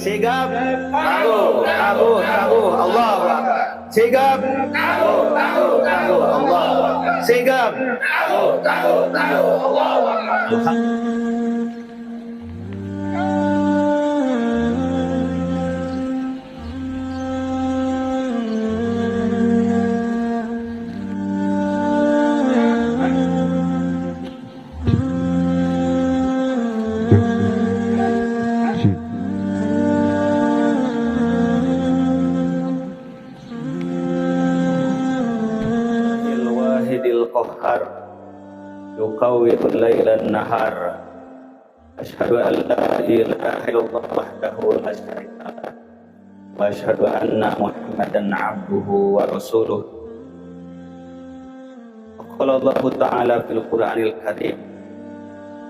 Sigap, tangguh, Allahu Akbar. Sigap, tangguh, Allahu Akbar. Sigap, tangguh, Allahu Akbar. Qahhar yuqawwidul laila nahar asyhadu an la ilaha illallah wahdahu la syarika lah wa asyhadu anna muhammadan abduhu wa rasuluh. Qala Allah ta'ala fil Qur'anil Karim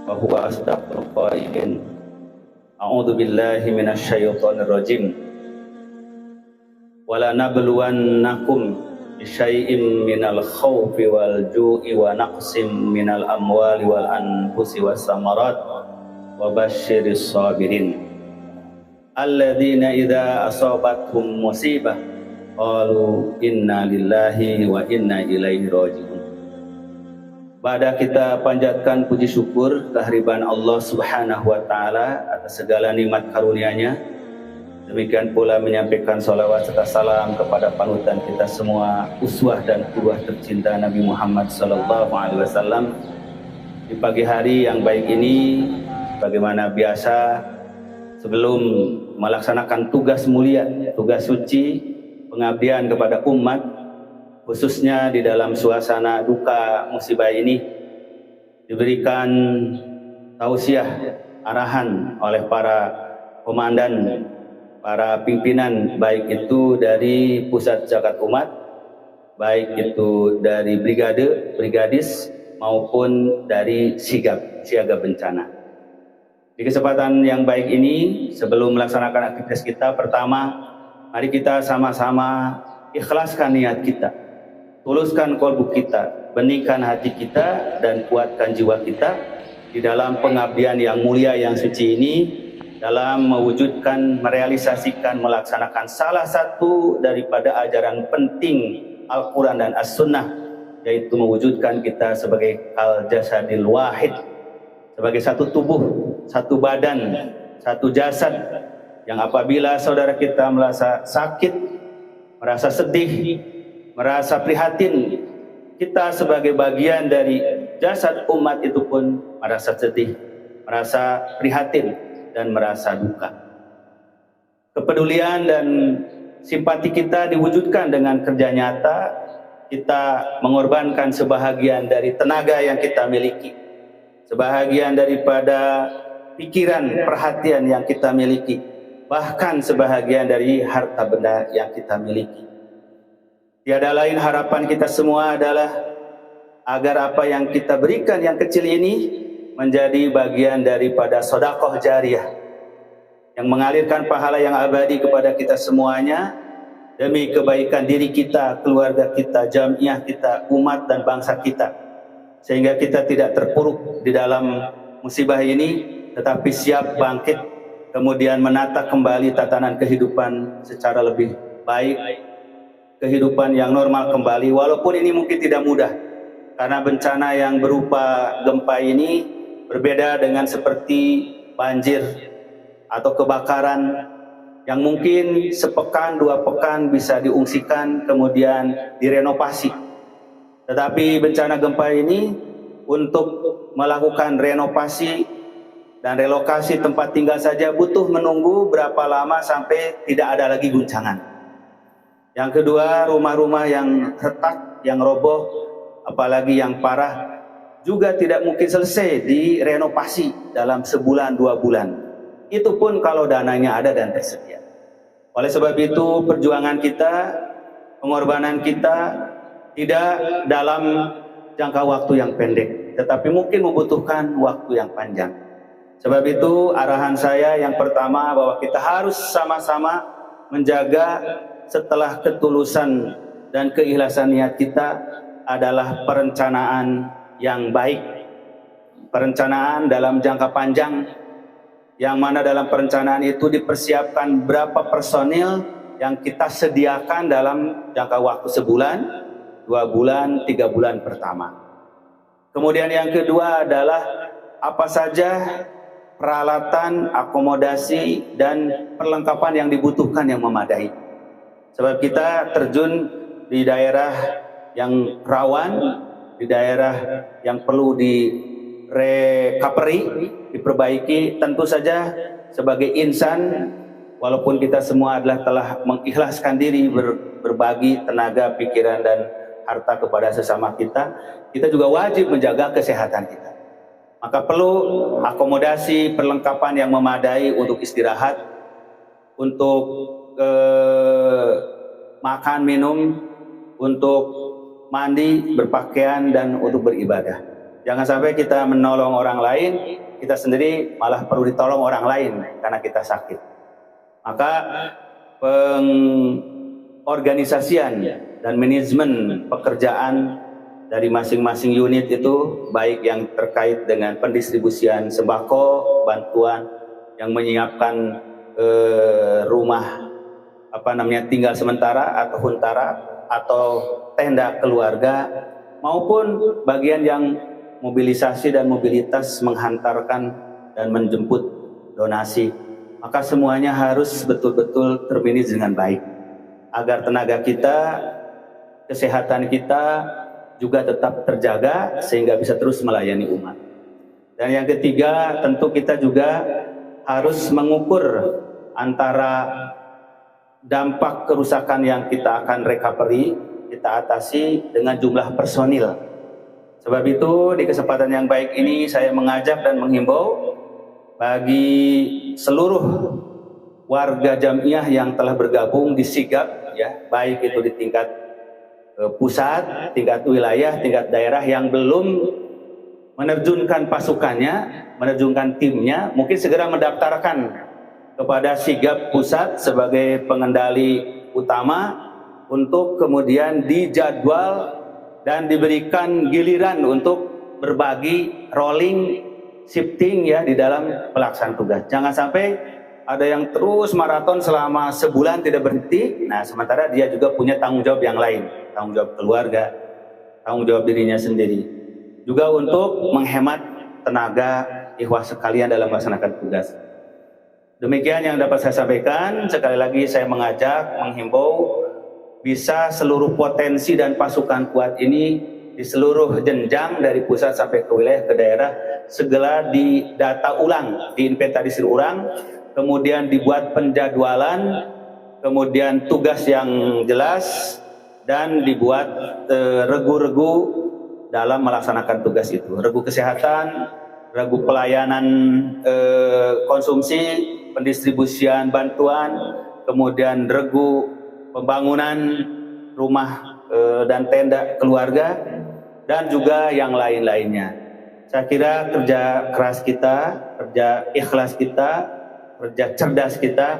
wa huwa asdaqul qailin a'udzu billahi minasy syaithanir rajim wala nabluwannakum bisyai'in minal khawfi wal ju'i wa naqsim minal amwali wal anfusi was samarat wa basyiris sabirin alladzina idza asabathum musibah qalu inna lillahi wa inna ilaihi raji'un. Pada kita panjatkan puji syukur kehadiran Allah Subhanahu wa taala atas segala nikmat karunia-Nya. Demikian pula menyampaikan salawat serta salam kepada panutan kita semua, uswah dan qudwah tercinta Nabi Muhammad sallallahu alaihi wasallam. Di pagi hari yang baik ini, bagaimana biasa sebelum melaksanakan tugas mulia, tugas suci, pengabdian kepada umat, khususnya di dalam suasana duka musibah ini, diberikan tausiah, arahan oleh para komandan, para pimpinan, baik itu dari pusat zakat umat, baik itu dari brigade, brigadis, maupun dari siaga bencana. Di kesempatan yang baik ini, sebelum melaksanakan aktivitas kita, pertama, mari kita sama-sama ikhlaskan niat kita, tuluskan kolbu kita, beningkan hati kita, dan kuatkan jiwa kita di dalam pengabdian yang mulia, yang suci ini, dalam mewujudkan, merealisasikan, melaksanakan salah satu daripada ajaran penting Al-Quran dan As-Sunnah, yaitu mewujudkan kita sebagai al-jasadil wahid, sebagai satu tubuh, satu badan, satu jasad, yang apabila saudara kita merasa sakit, merasa sedih, merasa prihatin, kita sebagai bagian dari jasad umat itu pun merasa sedih, merasa prihatin, dan merasa duka. Kepedulian dan simpati kita diwujudkan dengan kerja nyata. Kita mengorbankan sebahagian dari tenaga yang kita miliki, sebahagian daripada pikiran, perhatian yang kita miliki, bahkan sebahagian dari harta benda yang kita miliki. Tiada lain harapan kita semua adalah agar apa yang kita berikan yang kecil ini menjadi bagian daripada sedekah jariyah yang mengalirkan pahala yang abadi kepada kita semuanya, demi kebaikan diri kita, keluarga kita, jamiah kita, umat dan bangsa kita, sehingga kita tidak terpuruk di dalam musibah ini, tetapi siap bangkit, kemudian menata kembali tatanan kehidupan secara lebih baik, kehidupan yang normal kembali, walaupun ini mungkin tidak mudah, karena bencana yang berupa gempa ini berbeda dengan seperti banjir atau kebakaran yang mungkin sepekan, 2 pekan bisa diungsikan, kemudian direnovasi. Tetapi bencana gempa ini untuk melakukan renovasi dan relokasi tempat tinggal saja butuh menunggu berapa lama sampai tidak ada lagi guncangan. Yang kedua, rumah-rumah yang retak, yang roboh, apalagi yang parah, juga tidak mungkin selesai direnovasi dalam sebulan 2 bulan. Itu pun kalau dananya ada dan tersedia. Oleh sebab itu perjuangan kita, pengorbanan kita tidak dalam jangka waktu yang pendek, tetapi mungkin membutuhkan waktu yang panjang. Sebab itu arahan saya yang pertama bahwa kita harus sama-sama menjaga setelah ketulusan dan keikhlasan niat kita adalah perencanaan yang baik, perencanaan dalam jangka panjang, yang mana dalam perencanaan itu dipersiapkan berapa personil yang kita sediakan dalam jangka waktu sebulan, 2 bulan, 3 bulan pertama. Kemudian yang kedua adalah apa saja peralatan, akomodasi, dan perlengkapan yang dibutuhkan yang memadai. Sebab kita terjun di daerah yang rawan, di daerah yang perlu recovery, diperbaiki. Tentu saja sebagai insan, walaupun kita semua adalah telah mengikhlaskan diri berbagi tenaga, pikiran, dan harta kepada sesama kita, kita juga wajib menjaga kesehatan kita. Maka perlu akomodasi, perlengkapan yang memadai untuk istirahat, untuk makan, minum, untuk mandi, berpakaian, dan untuk beribadah. Jangan sampai kita menolong orang lain, kita sendiri malah perlu ditolong orang lain karena kita sakit. Maka pengorganisasian dan manajemen pekerjaan dari masing-masing unit itu, baik yang terkait dengan pendistribusian sembako, bantuan, yang menyiapkan rumah tinggal sementara atau huntara atau tenda keluarga, maupun bagian yang mobilisasi dan mobilitas menghantarkan dan menjemput donasi. Maka semuanya harus betul-betul termanage dengan baik agar tenaga kita, kesehatan kita juga tetap terjaga sehingga bisa terus melayani umat. Dan yang ketiga, tentu kita juga harus mengukur antara dampak kerusakan yang kita akan recovery, kita atasi dengan jumlah personil. Sebab itu di kesempatan yang baik ini saya mengajak dan menghimbau bagi seluruh warga Jamiah yang telah bergabung di sigap, ya, baik itu di tingkat pusat, tingkat wilayah, tingkat daerah yang belum menerjunkan pasukannya, menerjunkan timnya, mungkin segera mendaftarkan kepada sigap pusat sebagai pengendali utama untuk kemudian dijadwal dan diberikan giliran untuk berbagi rolling shifting ya di dalam pelaksanaan tugas. Jangan sampai ada yang terus maraton selama sebulan tidak berhenti. Nah, sementara dia juga punya tanggung jawab yang lain, tanggung jawab keluarga, tanggung jawab dirinya sendiri. Juga untuk menghemat tenaga ikhwah sekalian dalam melaksanakan tugas. Demikian yang dapat saya sampaikan. Sekali lagi saya mengajak, menghimbau bisa seluruh potensi dan pasukan kuat ini di seluruh jenjang dari pusat sampai ke wilayah ke daerah segera didata ulang, diinventarisir ulang, kemudian dibuat penjadwalan, kemudian tugas yang jelas, dan dibuat regu-regu dalam melaksanakan tugas itu. Regu kesehatan, regu pelayanan konsumsi, pendistribusian bantuan, kemudian regu pembangunan rumah dan tenda keluarga, dan juga yang lain-lainnya. Saya kira kerja keras kita, kerja ikhlas kita, kerja cerdas kita,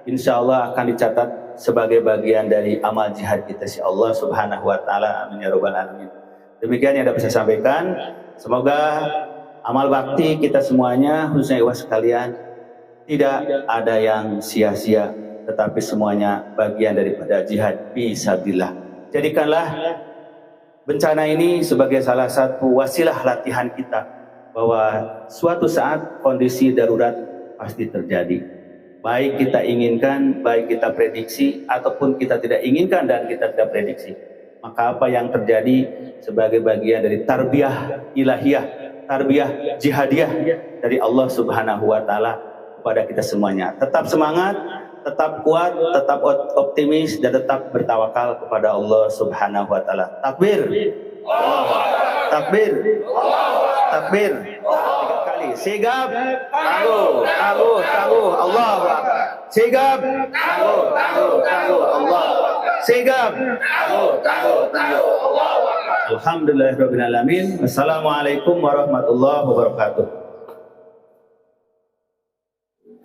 insya Allah akan dicatat sebagai bagian dari amal jihad kita si Allah Subhanahu wa Ta'ala. Amin ya Rabbal Alamin. Demikian yang dapat saya sampaikan. Semoga amal bakti kita semuanya, khususnya ikhwah sekalian, tidak ada yang sia-sia, tetapi semuanya bagian daripada jihad fisabilillah. Jadikanlah bencana ini sebagai salah satu wasilah latihan kita bahwa suatu saat kondisi darurat pasti terjadi. Baik kita inginkan, baik kita prediksi, ataupun kita tidak inginkan dan kita tidak prediksi. Maka apa yang terjadi sebagai bagian dari tarbiyah ilahiyah, tarbiyah jihadiyah dari Allah Subhanahu wa Ta'ala kepada kita semuanya. Tetap semangat, tetap kuat, tetap optimis, dan tetap bertawakal kepada Allah Subhanahu wa Ta'ala. Takbir, takbir, takbir. 3 kali. Sigap, tangguh, tangguh, tangguh. Allahu Akbar. Sigap, tangguh, tangguh, tangguh. Allah. Sigap, tangguh, tangguh, tangguh. Alhamdulillahirabbil alamin. Wassalamualaikum warahmatullahi wabarakatuh.